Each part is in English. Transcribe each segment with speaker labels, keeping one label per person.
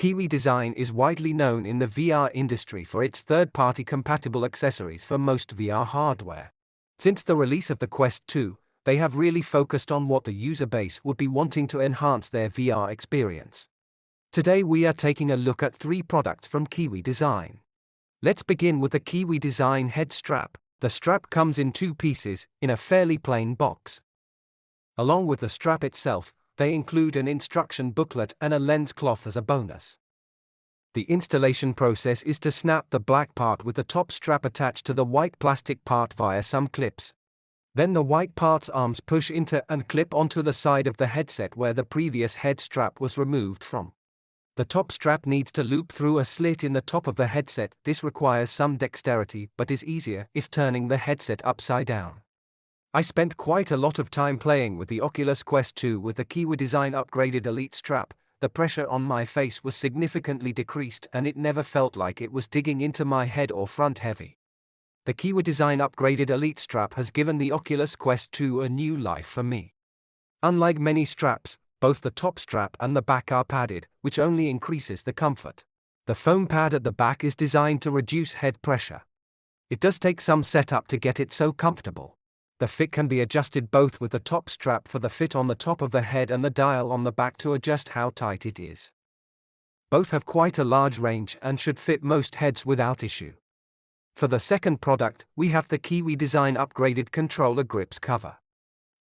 Speaker 1: Kiwi Design is widely known in the VR industry for its third-party compatible accessories for most VR hardware. Since the release of the Quest 2, they have really focused on what the user base would be wanting to enhance their VR experience. Today we are taking a look at 3 products from Kiwi Design. Let's begin with the Kiwi Design head strap. The strap comes in 2 pieces, in a fairly plain box. Along with the strap itself, they include an instruction booklet and a lens cloth as a bonus. The installation process is to snap the black part with the top strap attached to the white plastic part via some clips. Then the white part's arms push into and clip onto the side of the headset where the previous head strap was removed from. The top strap needs to loop through a slit in the top of the headset. This requires some dexterity but is easier if turning the headset upside down. I spent quite a lot of time playing with the Oculus Quest 2 with the Kiwi Design upgraded Elite strap. The pressure on my face was significantly decreased and it never felt like it was digging into my head or front heavy. The Kiwi Design upgraded Elite strap has given the Oculus Quest 2 a new life for me. Unlike many straps, both the top strap and the back are padded, which only increases the comfort. The foam pad at the back is designed to reduce head pressure. It does take some setup to get it so comfortable. The fit can be adjusted both with the top strap for the fit on the top of the head and the dial on the back to adjust how tight it is. Both have quite a large range and should fit most heads without issue. For the second product, we have the Kiwi Design upgraded controller grips cover.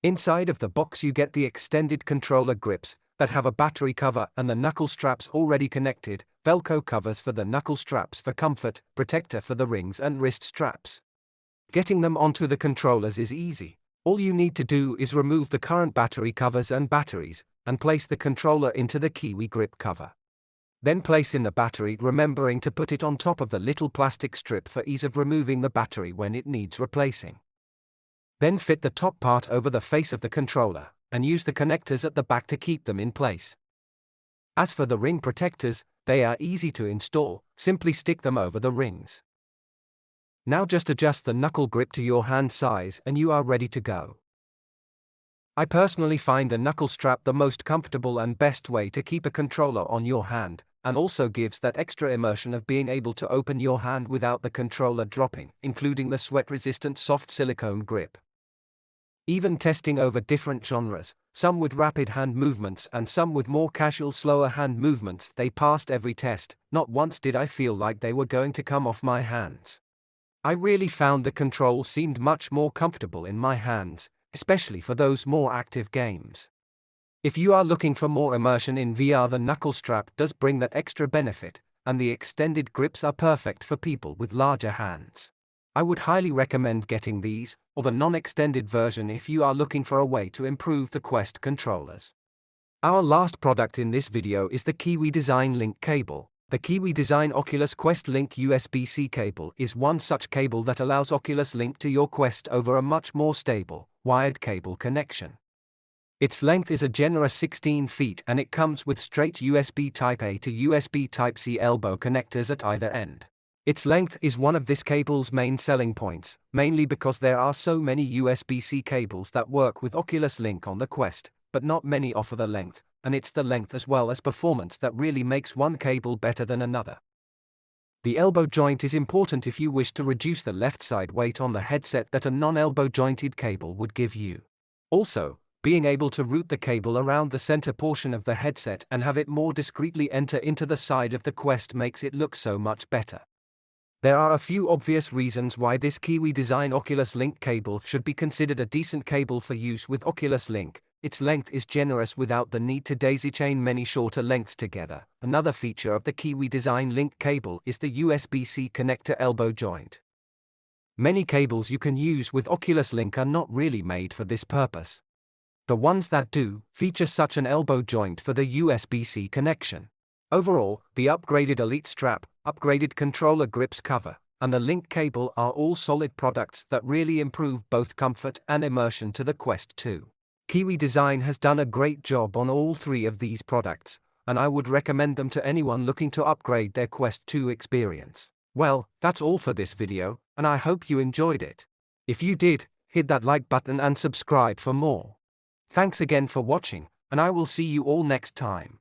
Speaker 1: Inside of the box you get the extended controller grips that have a battery cover and the knuckle straps already connected, Velcro covers for the knuckle straps for comfort, protector for the rings and wrist straps. Getting them onto the controllers is easy. All you need to do is remove the current battery covers and batteries, and place the controller into the Kiwi grip cover. Then place in the battery, remembering to put it on top of the little plastic strip for ease of removing the battery when it needs replacing. Then fit the top part over the face of the controller, and use the connectors at the back to keep them in place. As for the ring protectors, they are easy to install, simply stick them over the rings. Now just adjust the knuckle grip to your hand size and you are ready to go. I personally find the knuckle strap the most comfortable and best way to keep a controller on your hand, and also gives that extra immersion of being able to open your hand without the controller dropping, including the sweat-resistant soft silicone grip. Even testing over different genres, some with rapid hand movements and some with more casual slower hand movements, they passed every test. Not once did I feel like they were going to come off my hands. I really found the control seemed much more comfortable in my hands, especially for those more active games. If you are looking for more immersion in VR, the knuckle strap does bring that extra benefit, and the extended grips are perfect for people with larger hands. I would highly recommend getting these, or the non-extended version if you are looking for a way to improve the Quest controllers. Our last product in this video is the Kiwi Design Link cable. The Kiwi Design Oculus Quest Link USB-C cable is one such cable that allows Oculus Link to your Quest over a much more stable, wired cable connection. Its length is a generous 16 feet and it comes with straight USB Type-A to USB Type-C elbow connectors at either end. Its length is one of this cable's main selling points, mainly because there are so many USB-C cables that work with Oculus Link on the Quest, but not many offer the length, and it's the length as well as performance that really makes one cable better than another. The elbow joint is important if you wish to reduce the left side weight on the headset that a non-elbow jointed cable would give you. Also, being able to route the cable around the center portion of the headset and have it more discreetly enter into the side of the Quest makes it look so much better. There are a few obvious reasons why this Kiwi Design Oculus Link cable should be considered a decent cable for use with Oculus Link. Its length is generous without the need to daisy chain many shorter lengths together. Another feature of the Kiwi Design Link cable is the USB-C connector elbow joint. Many cables you can use with Oculus Link are not really made for this purpose. The ones that do feature such an elbow joint for the USB-C connection. Overall, the upgraded Elite strap, upgraded controller grips cover, and the Link cable are all solid products that really improve both comfort and immersion to the Quest 2. Kiwi Design has done a great job on all 3 of these products, and I would recommend them to anyone looking to upgrade their Quest 2 experience. Well, that's all for this video, and I hope you enjoyed it. If you did, hit that like button and subscribe for more. Thanks again for watching, and I will see you all next time.